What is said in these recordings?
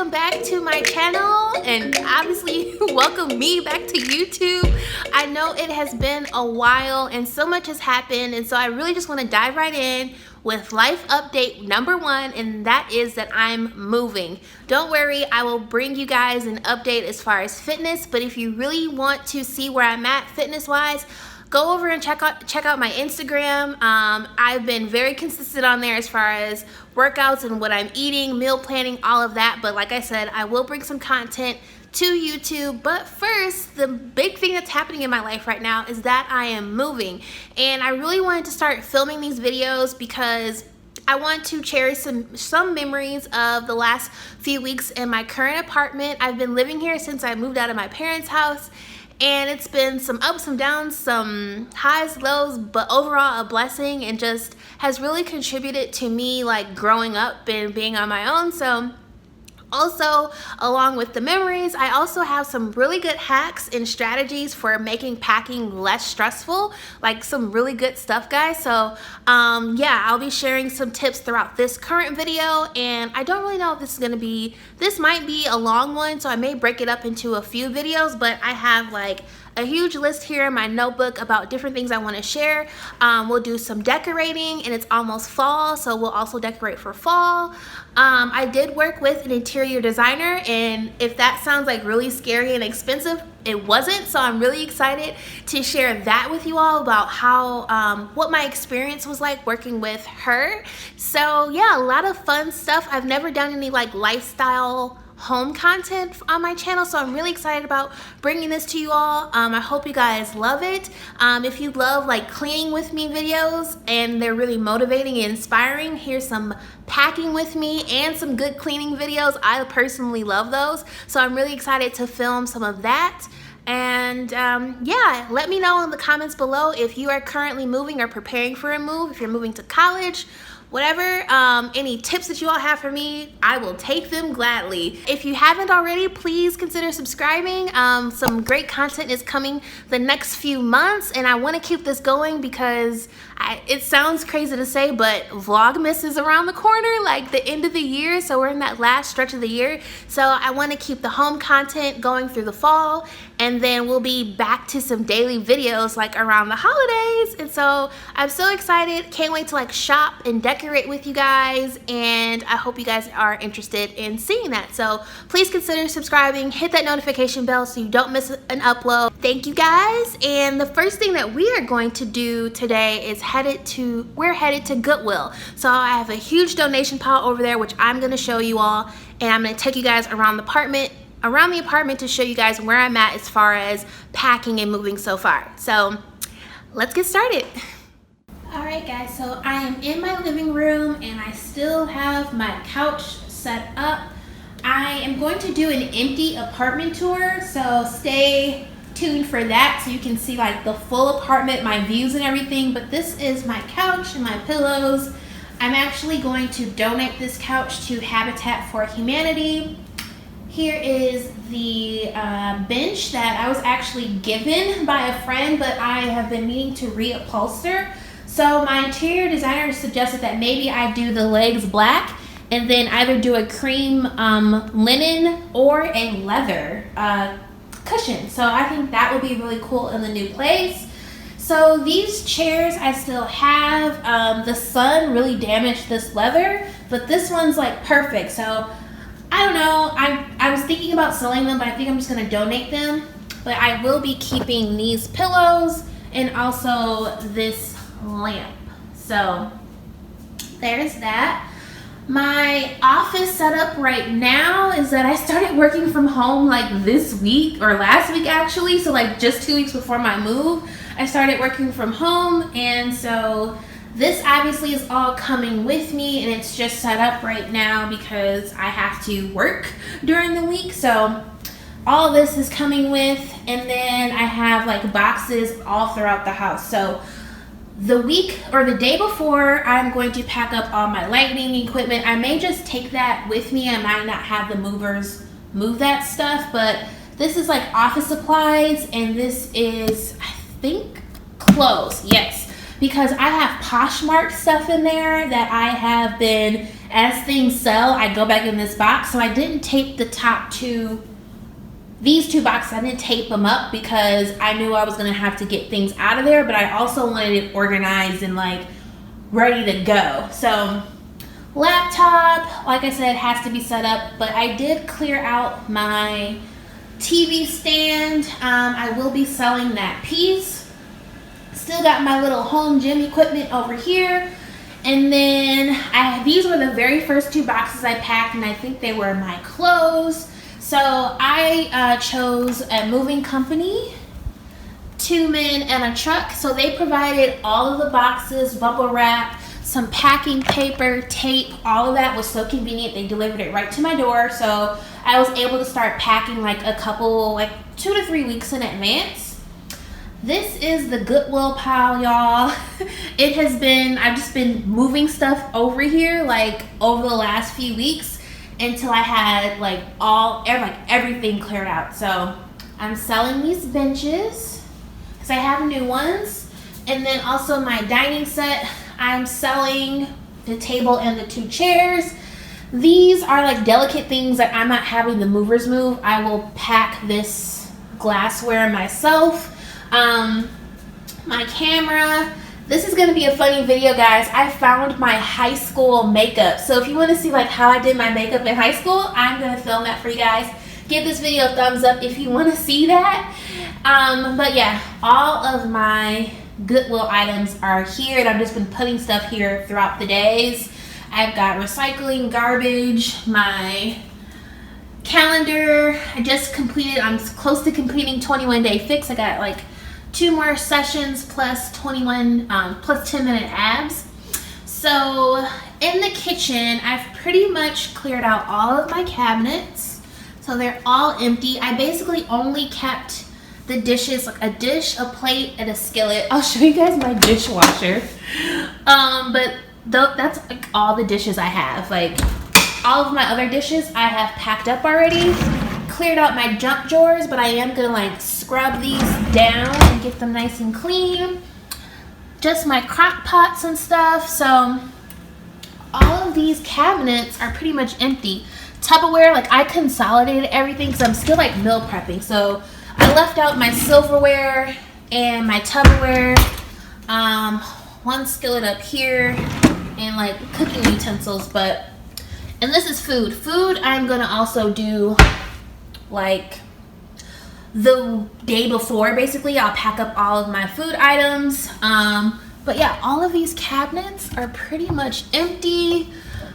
welcome back to my channel, and obviously welcome me back to YouTube. I know it has been a while and so much has happened, and so I really just want to dive right in with life update number one, and that is that I'm moving. Don't worry, I will bring you guys an update as far as fitness, but if you really want to see where I'm at fitness wise, go over and check out my Instagram. I've been very consistent on there as far as workouts and what I'm eating, meal planning, all of that. But like I said, I will bring some content to YouTube. But first, the big thing that's happening in my life right now is that I am moving. And I really wanted to start filming these videos because I want to cherish some memories of the last few weeks in my current apartment. I've been living here since I moved out of my parents' house. And it's been some ups, some downs, some highs, lows, but overall a blessing, and just has really contributed to me like growing up and being on my own. So also, along with the memories, I also have some really good hacks and strategies for making packing less stressful, like some really good stuff, guys. So yeah, I'll be sharing some tips throughout this current video, and I don't really know if this might be a long one, so I may break it up into a few videos, but I have like a huge list here in my notebook about different things I want to share. We'll do some decorating, and it's almost fall, so we'll also decorate for fall. I did work with an interior designer, and if that sounds like really scary and expensive, it wasn't. So I'm really excited to share that with you all about how what my experience was like working with her. So yeah, a lot of fun stuff. I've never done any like lifestyle home content on my channel, so I'm really excited about bringing this to you all. I hope you guys love it. If you love like cleaning with me videos and they're really motivating and inspiring, here's some packing with me and some good cleaning videos. I personally love those, so I'm really excited to film some of that. And yeah, let me know in the comments below if you are currently moving or preparing for a move, if you're moving to college, whatever. Any tips that you all have for me, I will take them gladly. If you haven't already, please consider subscribing. Some great content is coming the next few months, and I want to keep this going because it sounds crazy to say, but Vlogmas is around the corner, like the end of the year, so we're in that last stretch of the year. So I want to keep the home content going through the fall, and then we'll be back to some daily videos like around the holidays. And so I'm so excited, can't wait to like shop and decorate with you guys, and I hope you guys are interested in seeing that. So please consider subscribing, hit that notification bell so you don't miss an upload. Thank you guys. And the first thing that we are going to do today is we're headed to Goodwill. So I have a huge donation pile over there, which I'm going to show you all, and I'm going to take you guys around the apartment to show you guys where I'm at as far as packing and moving so far. So let's get started. All right guys, so I am in my living room and I still have my couch set up. I am going to do an empty apartment tour, so stay tuned for that so you can see like the full apartment, my views and everything. But this is my couch and my pillows. I'm actually going to donate this couch to Habitat for Humanity. Here is the bench that I was actually given by a friend, but I have been meaning to reupholster. So my interior designer suggested that maybe I do the legs black and then either do a cream linen or a leather cushion. So I think that would be really cool in the new place. So these chairs I still have. The sun really damaged this leather, but this one's like perfect. So I don't know, I was thinking about selling them, but I think I'm just gonna donate them. But I will be keeping these pillows and also this lamp. So there's that. My office setup right now is that I started working from home like this week, or last week actually, so like just 2 weeks before my move I started working from home. And so this obviously is all coming with me, and it's just set up right now because I have to work during the week. So all this is coming with, and then I have like boxes all throughout the house. So the week or the day before, I'm going to pack up all my lighting equipment. I may just take that with me. I might not have the movers move that stuff, but this is like office supplies, and this is, I think, clothes. Yes, because I have Poshmark stuff in there that I have been as things sell, I go back in this box. So I didn't tape the top two, these two boxes, I didn't tape them up because I knew I was gonna have to get things out of there, but I also wanted it organized and like ready to go. So laptop, like I said, has to be set up, but I did clear out my TV stand. I will be selling that piece. Still got my little home gym equipment over here. And then these were the very first two boxes I packed, and I think they were my clothes. So I chose a moving company, 2 men and a truck. So they provided all of the boxes, bubble wrap, some packing paper, tape, all of that was so convenient. They delivered it right to my door. So I was able to start packing like a couple, like 2 to 3 weeks in advance. This is the Goodwill pile, y'all. It has been, I've just been moving stuff over here like over the last few weeks until I had like everything cleared out. So I'm selling these benches because I have new ones. And then also my dining set, I'm selling the table and the 2 chairs. These are like delicate things that I'm not having the movers move. I will pack this glassware myself. My camera. This is going to be a funny video, guys. I found my high school makeup. So if you want to see like how I did my makeup in high school, I'm going to film that for you guys. Give this video a thumbs up if you want to see that. But yeah, all of my Goodwill items are here, and I've just been putting stuff here throughout the days. I've got recycling, garbage, my calendar. I'm close to completing 21-day fix. I got like 2 more sessions plus 21 plus 10-minute abs. So in the kitchen, I've pretty much cleared out all of my cabinets, so they're all empty. I basically only kept the dishes, like a dish, a plate, and a skillet. I'll show you guys my dishwasher. But that's like all the dishes I have. Like all of my other dishes I have packed up already. Cleared out my junk drawers, but I am gonna like scrub these down and get them nice and clean. Just my crock pots and stuff. So all of these cabinets are pretty much empty. Tupperware, like I consolidated everything because I'm still like meal prepping. So I left out my silverware and my Tupperware, 1 skillet up here, and like cooking utensils. And this is food. Food I'm gonna also do like the day before. Basically, I'll pack up all of my food items. But yeah, all of these cabinets are pretty much empty.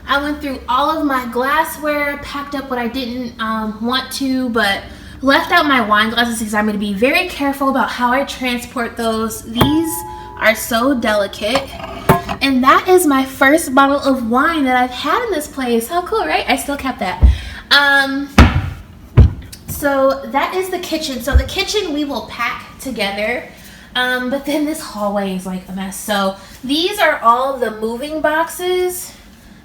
I went through all of my glassware, packed up what I didn't want to, but left out my wine glasses because I'm going to be very careful about how I transport those. These are so delicate. And that is my first bottle of wine that I've had in this place. How cool, right? I still kept that. So that is the kitchen. So the kitchen we will pack together. But then this hallway is like a mess. So these are all the moving boxes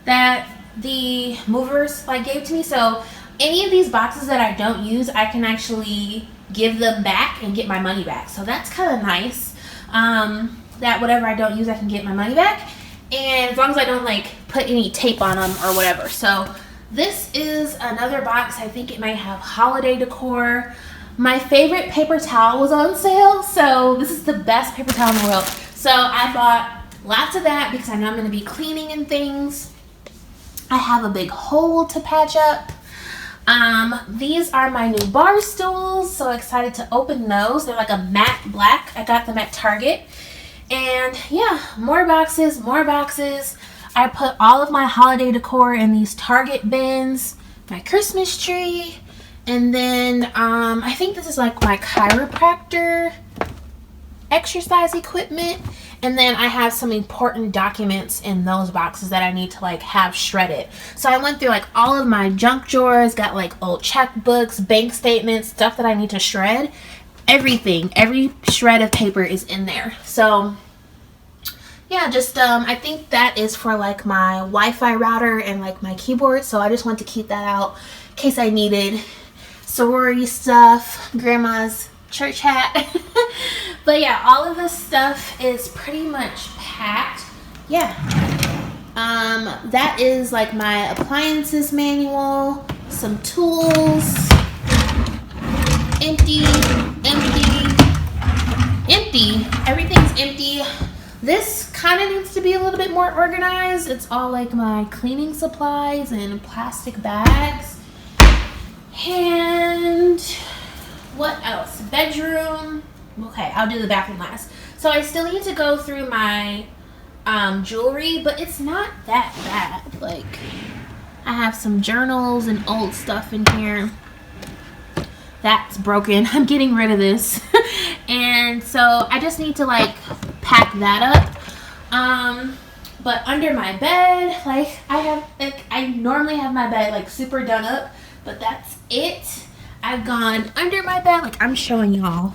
that the movers like gave to me. So any of these boxes that I don't use, I can actually give them back and get my money back. So that's kind of nice. That whatever I don't use, I can get my money back. And as long as I don't like put any tape on them or whatever. So this is another box. I think it might have holiday decor. My favorite paper towel was on sale. So this is the best paper towel in the world. So I bought lots of that because I know I'm going to be cleaning and things. I have a big hole to patch up. These are my new bar stools. So excited to open those. They're like a matte black. I got them at Target. And yeah, more boxes, more boxes. I put all of my holiday decor in these Target bins. My Christmas tree. And then I think this is like my chiropractor exercise equipment. And then I have some important documents in those boxes that I need to like have shredded. So I went through like all of my junk drawers, got like old checkbooks, bank statements, stuff that I need to shred. Everything, every shred of paper is in there. So yeah, just I think that is for like my Wi-Fi router and like my keyboard. So I just want to keep that out in case I needed sorority stuff, grandma's church hat. But yeah, all of this stuff is pretty much packed. Yeah, That is like my appliances manual, some tools, empty, everything's empty. This kind of needs to be a little bit more organized. It's all like my cleaning supplies and plastic bags. And what else? Bedroom. Okay, I'll do the bathroom last. So I still need to go through my jewelry, but it's not that bad. Like, I have some journals and old stuff in here that's broken. I'm getting rid of this. And so I just need to like pack that up. But under my bed, like I normally have my bed like super done up, but that's it. I've gone under my bed, like I'm showing y'all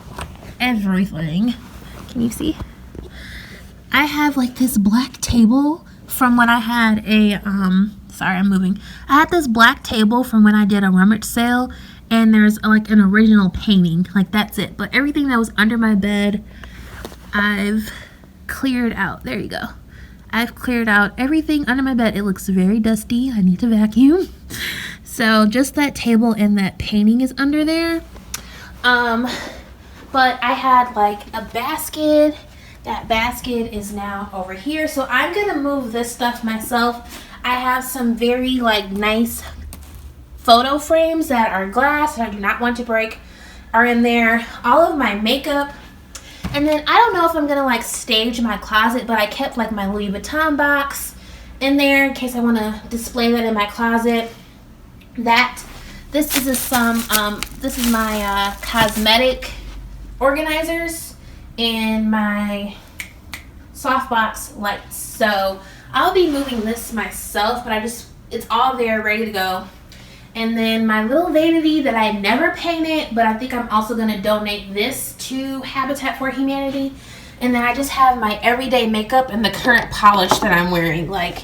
everything. Can you see? I have like this black table from when I had a sorry, I'm moving. I had this black table from when I did a rummage sale, and there's like an original painting. Like, that's it. But everything that was under my bed, I've cleared out. There you go. I've cleared out everything under my bed. It looks very dusty. I need to vacuum. So just that table and that painting is under there. But I had like a basket. That basket is now over here. So I'm gonna move this stuff myself. I have some very like nice photo frames that are glass that I do not want to break are in there. All of my makeup. And then I don't know if I'm gonna like stage my closet, but I kept like my Louis Vuitton box in there in case I want to display that in my closet. This is my cosmetic organizers and my softbox lights. So I'll be moving this myself, but it's all there ready to go. And then my little vanity that I never painted, but I think I'm also going to donate this to Habitat for Humanity. And then I just have my everyday makeup and the current polish that I'm wearing, like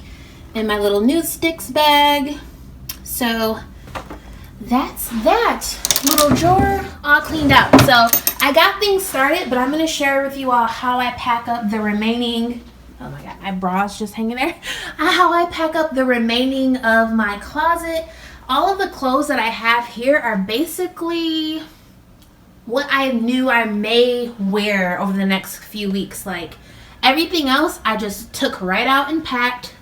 in my little nude sticks bag. So that's that little drawer all cleaned out. So I got things started, but I'm going to share with you all how I pack up the remaining, oh my god, my bra's just hanging there, how I pack up the remaining of my closet. All of the clothes that I have here are basically what I knew I may wear over the next few weeks. Like, everything else I just took right out and packed.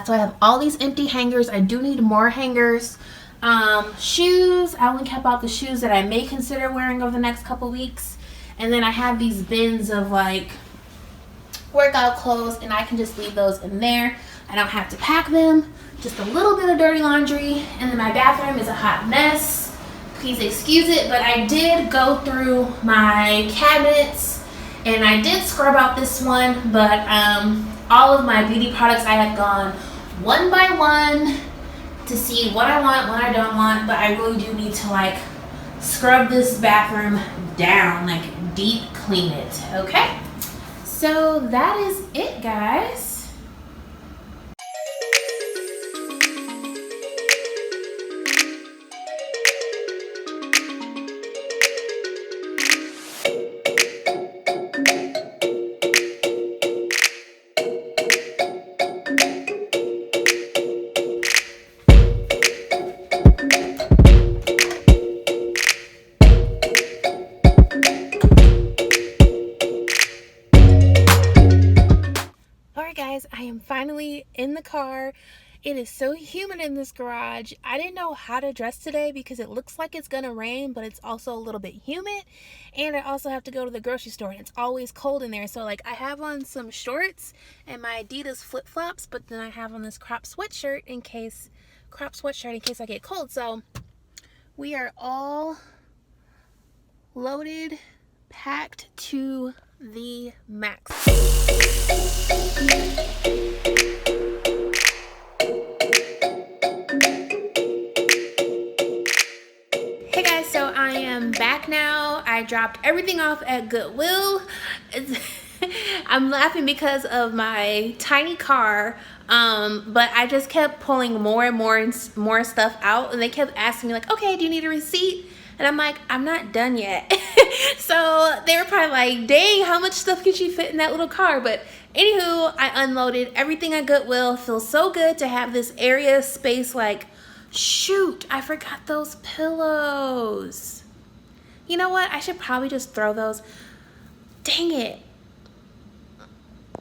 So I have all these empty hangers. I do need more hangers. Shoes, I only kept out the shoes that I may consider wearing over the next couple weeks. And then I have these bins of like workout clothes, and I can just leave those in there. I don't have to pack them. Just a little bit of dirty laundry. And then my bathroom is a hot mess. Please excuse it, but I did go through my cabinets and I did scrub out this one, but all of my beauty products I have gone one by one to see what I want, what I don't want, but I really do need to like scrub this bathroom down, like deep clean it, okay? So that is it, guys. I am finally in the car. It is so humid in this garage. I didn't know how to dress today because it looks like it's gonna rain, but it's also a little bit humid, and I also have to go to the grocery store and it's always cold in there. So like, I have on some shorts and my Adidas flip-flops, but then I have on this crop sweatshirt in case I get cold. So we are all loaded, packed to the max. Hey guys, so I am back now. I dropped everything off at Goodwill. I'm laughing because of my tiny car, but I just kept pulling more and more stuff out, and they kept asking me like, okay, do you need a receipt? And I'm like, I'm not done yet. So they were probably like, dang, how much stuff can she fit in that little car? But anywho, I unloaded everything at Goodwill. Feels so good to have this area space. Like, shoot, I forgot those pillows. You know what? I should probably just throw those. Dang it.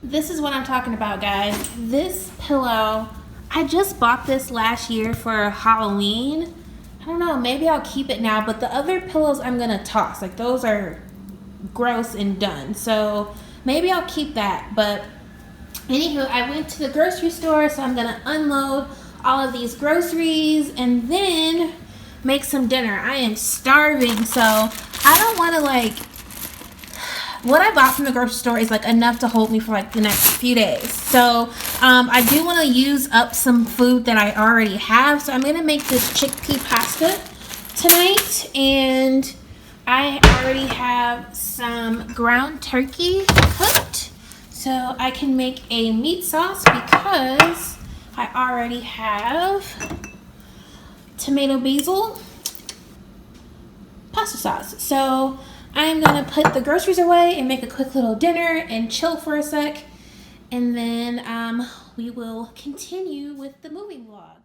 This is what I'm talking about, guys. This pillow, I just bought this last year for Halloween. I don't know, maybe I'll keep it now, but the other pillows I'm gonna toss. Like, those are gross and done. So maybe I'll keep that. But anywho, I went to the grocery store, so I'm gonna unload all of these groceries and then make some dinner. I am starving, so I don't want to, like, what I bought from the grocery store is like enough to hold me for like the next few days. So I do want to use up some food that I already have. So I'm going to make this chickpea pasta tonight. And I already have some ground turkey cooked. So I can make a meat sauce because I already have tomato basil pasta sauce. So I'm gonna put the groceries away and make a quick little dinner and chill for a sec, and then we will continue with the moving vlog.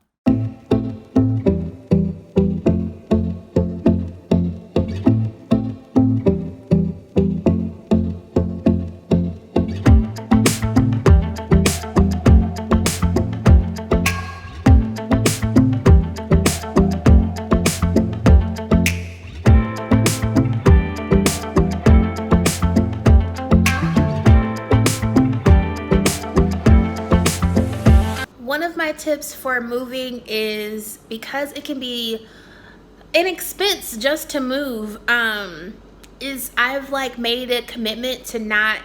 One of my tips for moving is, because it can be an expense just to move, is I've like made a commitment to not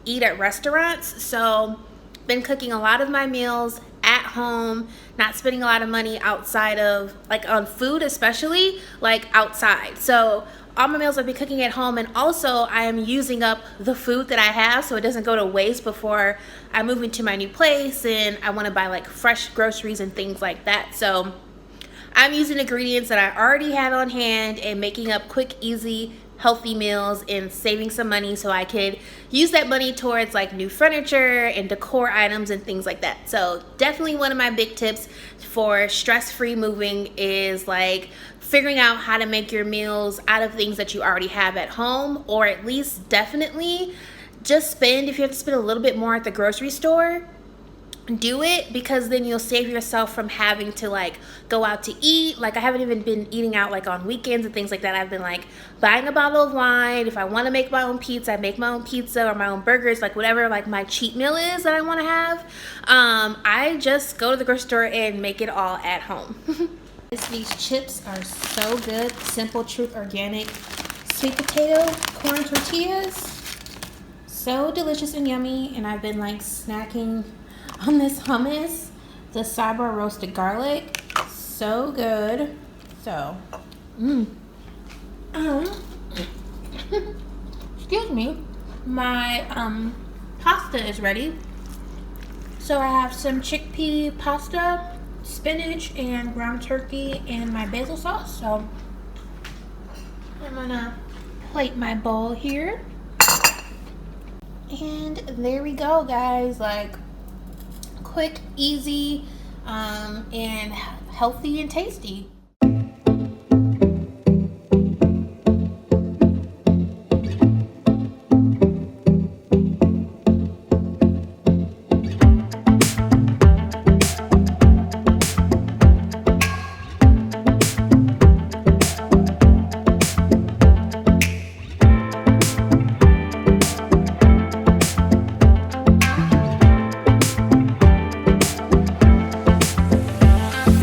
eat at restaurants. So been cooking a lot of my meals at home, not spending a lot of money outside of, like, on food, especially like outside. So all my meals I've been cooking at home, and also I am using up the food that I have so it doesn't go to waste before I move into my new place and I want to buy like fresh groceries and things like that. So I'm using ingredients that I already had on hand and making up quick, easy, healthy meals and saving some money so I could use that money towards like new furniture and decor items and things like that. So definitely one of my big tips for stress-free moving is like figuring out how to make your meals out of things that you already have at home, or at least definitely just spend, if you have to spend a little bit more at the grocery store, do it, because then you'll save yourself from having to like go out to eat. Like, I haven't even been eating out like on weekends and things like that. I've been like buying a bottle of wine. If I want to make my own pizza, I make my own pizza or my own burgers, like whatever like my cheat meal is that I want to have. I just go to the grocery store and make it all at home. These chips are so good. Simple Truth organic sweet potato corn tortillas, so delicious and yummy. And I've been like snacking on this hummus, the Sabra roasted garlic, so good. So excuse me, my pasta is ready. So I have some chickpea pasta, spinach, and ground turkey, and my basil sauce. So I'm gonna plate my bowl here, and there we go, guys. Like, quick, easy, and healthy and tasty.